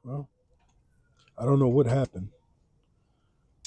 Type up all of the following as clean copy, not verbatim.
Well, I don't know what happened,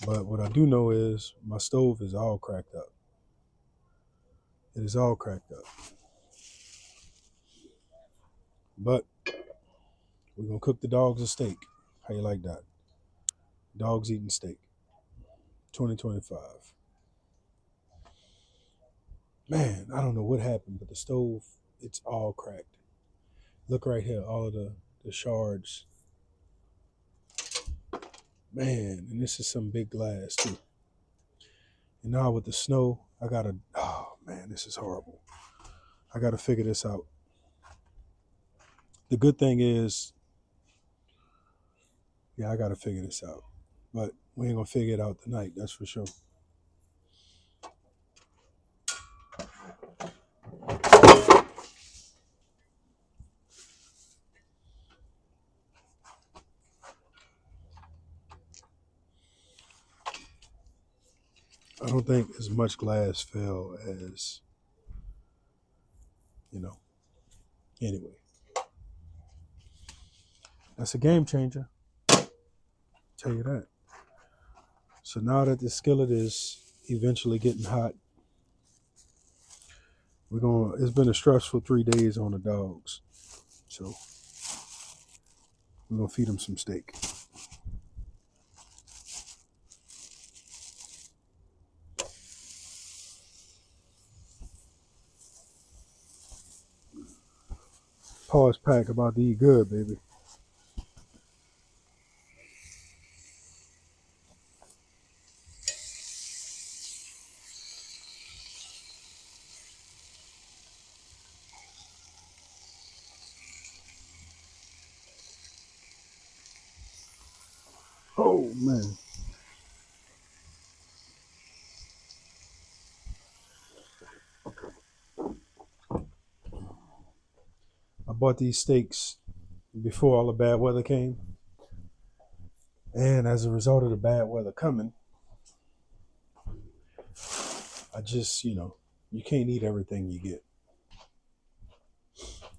but what I do know is my stove is all cracked up. It is all cracked up. But we're gonna cook the dogs a steak. How you like that? Dogs eating steak. 2025. Man, I don't know what happened, but the stove, it's all cracked. Look right here, all of the shards. Man, and this is some big glass too. And now with the snow, I gotta, oh man, this is horrible. I gotta figure this out. The good thing is, yeah, I gotta figure this out. But we ain't gonna figure it out tonight, that's for sure. I don't think as much glass fell as, you know, anyway. That's a game changer, tell you that. So now that the skillet is eventually getting hot, it's been a stressful 3 days on the dogs. So we're gonna feed them some steak. PAWSPACK about to eat good, baby. Oh man. I bought these steaks before all the bad weather came. And as a result of the bad weather coming, I just, you can't eat everything you get.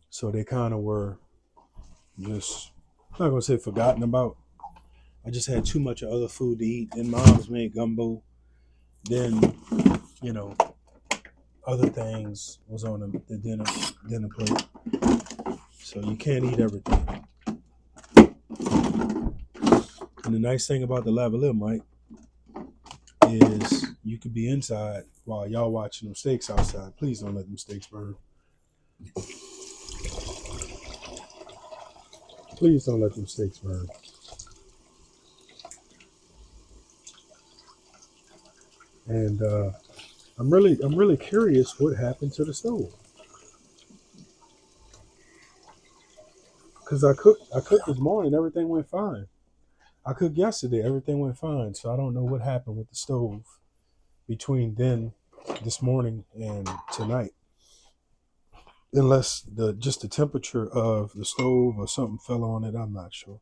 So they kind of were just, I'm not going to say forgotten about. I just had too much other food to eat. Then mom's made gumbo. Then, you know, other things was on the dinner plate. So you can't eat everything. And the nice thing about the lavalier, Mike, is you could be inside while y'all watching them steaks outside. Please don't let them steaks burn. Please don't let them steaks burn. And I'm really curious what happened to the stove. Because I cooked this morning, everything went fine. I cooked yesterday, everything went fine. So I don't know what happened with the stove between this morning and tonight. Unless just the temperature of the stove or something fell on it, I'm not sure.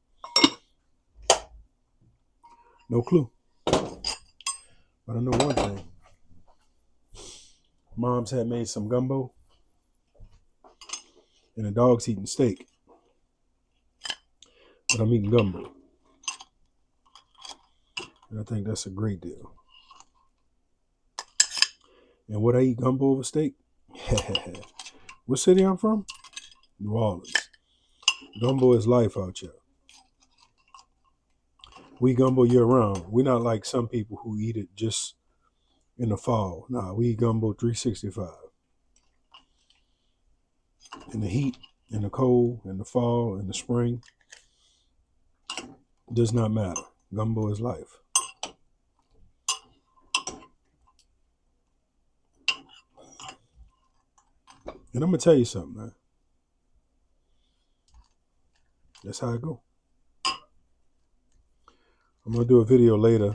No clue. But I know one thing. Mom's had made some gumbo and the dog's eating steak. But I'm eating gumbo. And I think that's a great deal. And would I eat gumbo over steak? What city I'm from? New Orleans. Gumbo is life out here. We gumbo year round. We're not like some people who eat it just in the fall. Nah, we eat gumbo 365. In the heat, in the cold, in the fall, in the spring. It does not matter. Gumbo is life. And I'm going to tell you something, man. That's how I go. I'm going to do a video later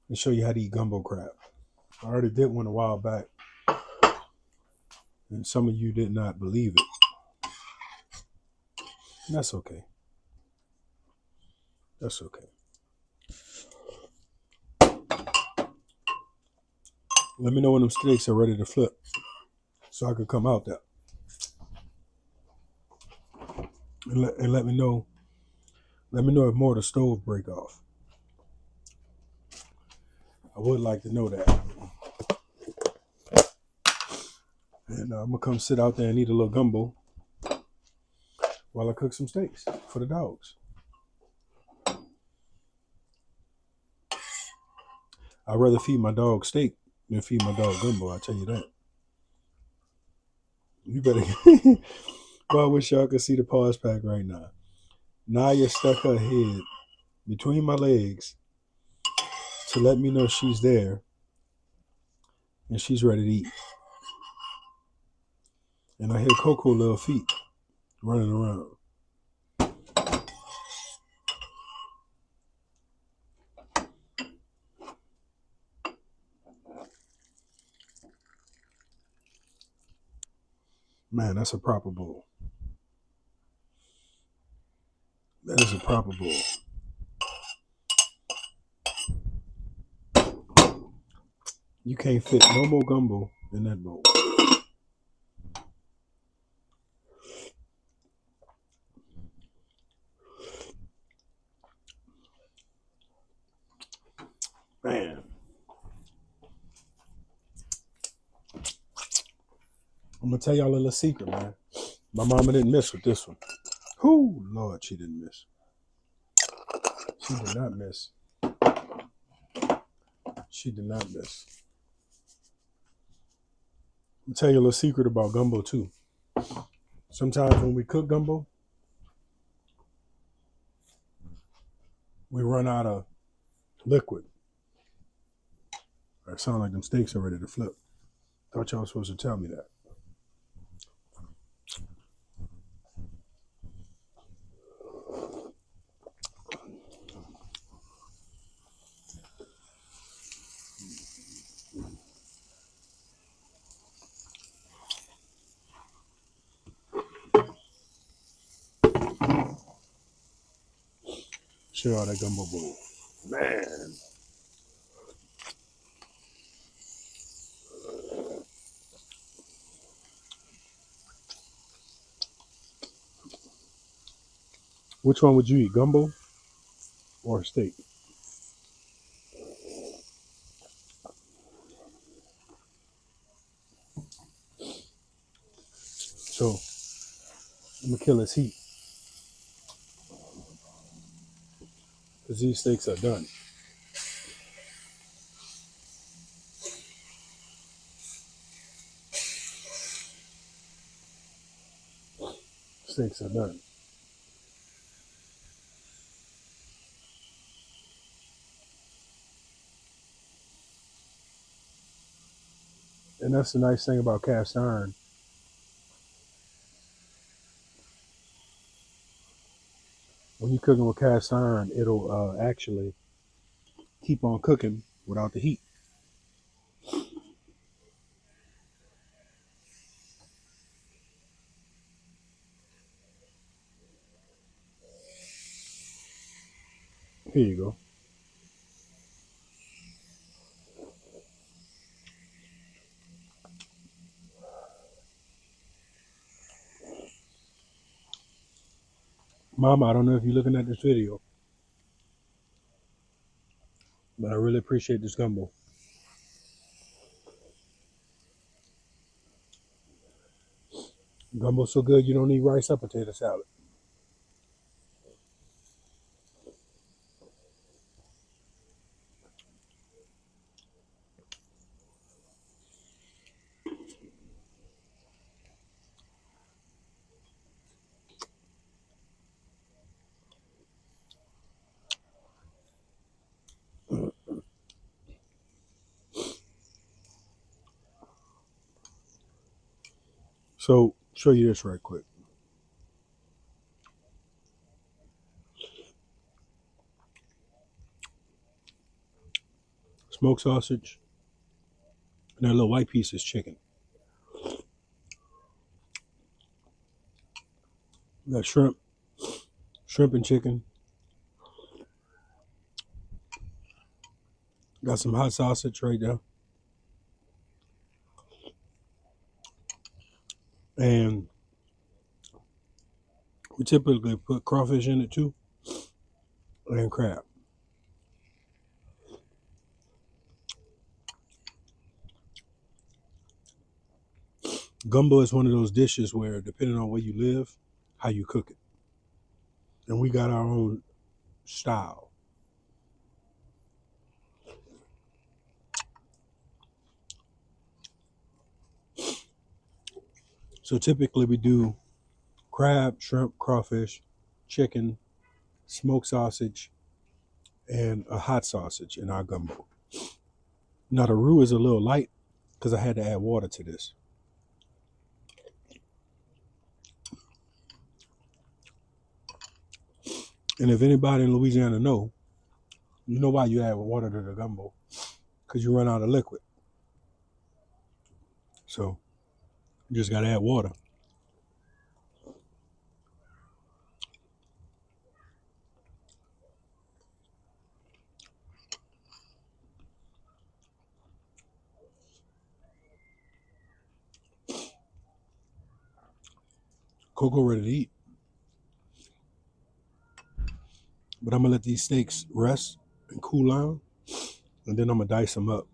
and show you how to eat gumbo crab. I already did one a while back. And some of you did not believe it. And that's okay. That's okay. Let me know when them steaks are ready to flip so I can come out there. And let me know Let me know if more of the stove break off. I would like to know that. And I'm gonna come sit out there and eat a little gumbo while I cook some steaks for the dogs. I'd rather feed my dog steak than feed my dog gumbo, I'll tell you that. You better. Well, I wish y'all could see the PAWSPACK right now. Naya stuck her head between my legs to let me know she's there and she's ready to eat. And I hear Coco little feet running around. Man, that's a proper bowl. That is a proper bowl. You can't fit no more gumbo in that bowl. Man. I'm gonna tell y'all a little secret, man. My mama didn't miss with this one. Whoo, Lord, she didn't miss. She did not miss. She did not miss. I'm gonna tell you a little secret about gumbo too. Sometimes when we cook gumbo, we run out of liquid. It sounds like them steaks are ready to flip. Thought y'all was supposed to tell me that. Show y'all that gumbo bowl. Man. Which one would you eat, gumbo or steak? So I'm gonna kill this heat because these steaks are done. Steaks are done. And that's the nice thing about cast iron. When you're cooking with cast iron, it'll actually keep on cooking without the heat. Here you go. Mama, I don't know if you're looking at this video, but I really appreciate this gumbo. Gumbo's so good you don't need rice or potato salad. So, show you this right quick. Smoked sausage, and that little white piece is chicken. We got shrimp and chicken. Got some hot sausage right there. And we typically put crawfish in it too. and crab. Gumbo is one of those dishes where, depending on where you live, how you cook it. And we got our own style. So typically we do crab, shrimp, crawfish, chicken, smoked sausage, and a hot sausage in our gumbo. Now the roux is a little light because I had to add water to this. And if anybody in Louisiana you know why you add water to the gumbo? Because you run out of liquid. So you just got to add water. Cocoa ready to eat. But I'm going to let these steaks rest and cool down. And then I'm going to dice them up.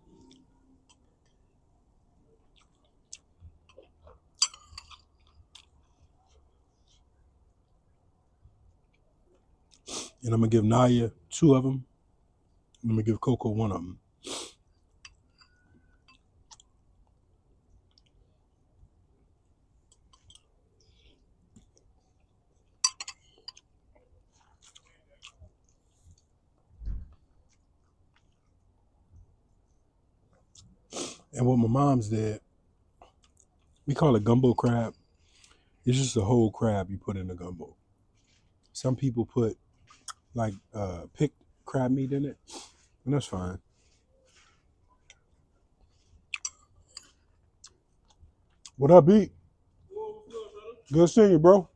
And I'm going to give Naya 2 of them. And I'm going to give Coco 1 of them. And what my mom's did, we call it gumbo crab. It's just a whole crab you put in the gumbo. Some people put like picked crab meat in it, and that's fine. What up, B? Good seeing you, bro.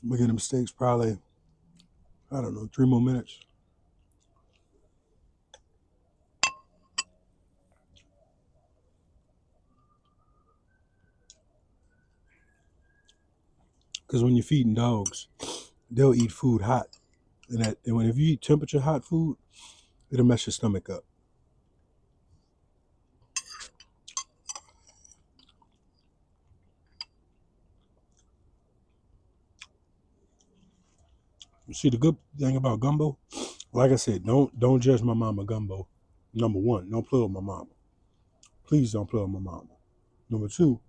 I'm gonna get them steaks probably, I don't know, 3 more minutes. Because when you're feeding dogs, they'll eat food hot. And if you eat temperature hot food, it'll mess your stomach up. You see, the good thing about gumbo, like I said, don't judge my mama gumbo. Number 1, don't play with my mama. Please don't play with my mama. Number 2,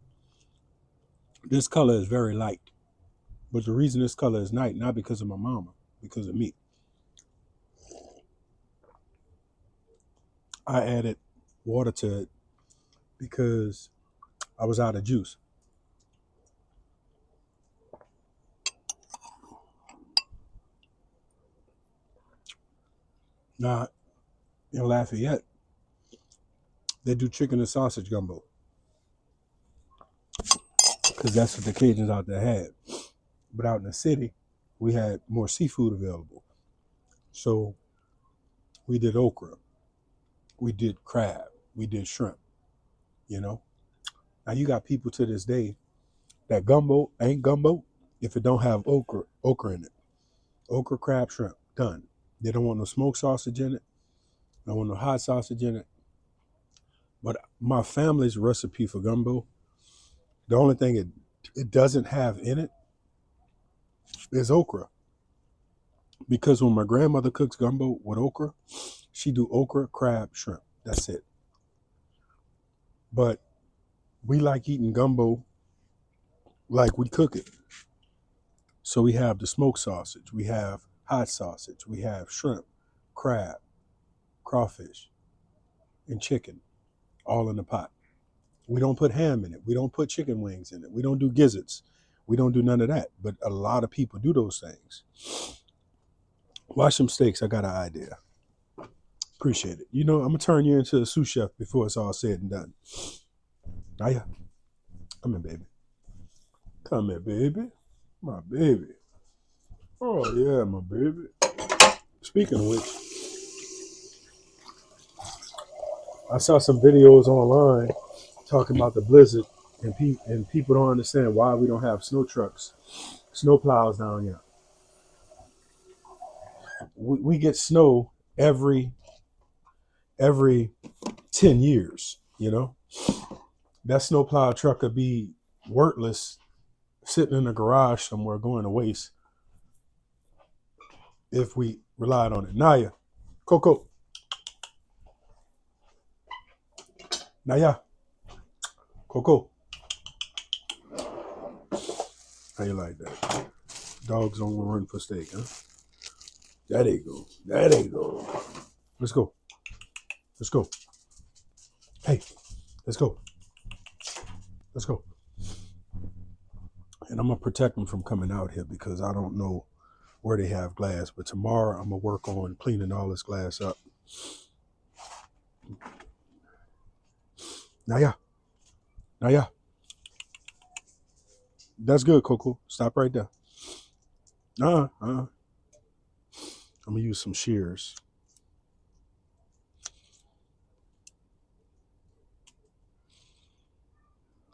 this color is very light. But the reason this color is light, not because of my mama, because of me. I added water to it because I was out of juice. Now, in Lafayette, they do chicken and sausage gumbo because that's what the Cajuns out there had. But out in the city, we had more seafood available. So we did okra, we did crab, we did shrimp, you know? Now you got people to this day that gumbo ain't gumbo if it don't have okra in it. Okra, crab, shrimp, done. They don't want no smoked sausage in it. They don't want no hot sausage in it. But my family's recipe for gumbo, the only thing it doesn't have in it is okra. Because when my grandmother cooks gumbo with okra, she do okra, crab, shrimp. That's it. But we like eating gumbo like we cook it. So we have the smoked sausage, we have hot sausage, we have shrimp, crab, crawfish, and chicken all in the pot. We don't put ham in it. We don't put chicken wings in it. We don't do gizzards. We don't do none of that. But a lot of people do those things. Watch some steaks. I got an idea. Appreciate it. You know, I'm going to turn you into a sous chef before it's all said and done. Naya, come here, baby. Come here, baby. My baby. Oh, yeah, my baby. Speaking of which, I saw some videos online talking about the blizzard, and people don't understand why we don't have snow trucks, snow plows down here. We get snow every 10 years. You know, that snow plow truck could be worthless, sitting in a garage somewhere going to waste if we relied on it. Naya, Coco, Naya, Coco. How you like that? Dogs don't run for steak, huh? There they go. There they go. Let's go. Let's go. Hey, let's go. Let's go. And I'm going to protect them from coming out here because I don't know where they have glass. But tomorrow I'm going to work on cleaning all this glass up. Naya. Naya. That's good, Coco. Stop right there. I'm going to use some shears.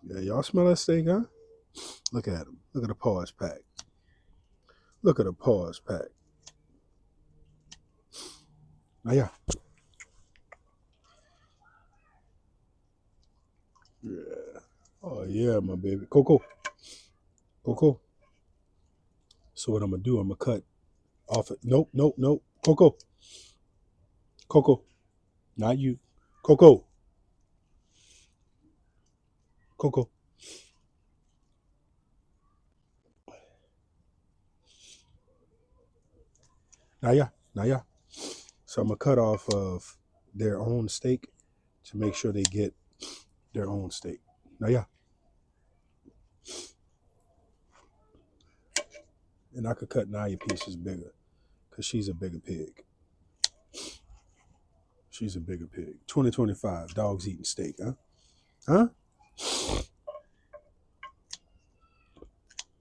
Yeah, y'all smell that steak, huh? Look at them. Look at the PAWSPACK. Look at the PAWSPACK. Naya. Yeah. Oh, yeah, my baby. Coco. Coco. So what I'm going to do, I'm going to cut off it. Nope. Coco. Coco. Not you. Coco. Coco. Naya. So I'm going to cut off of their own steak to make sure they get their own steak. Naya. And I could cut Naya pieces bigger because she's a bigger pig. She's a bigger pig. 2025, dogs eating steak, huh? Huh?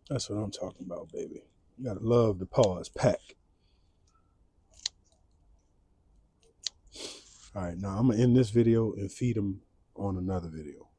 That's what I'm talking about, baby. You gotta love the PAWSPACK. All right, now I'm gonna end this video and feed them on another video.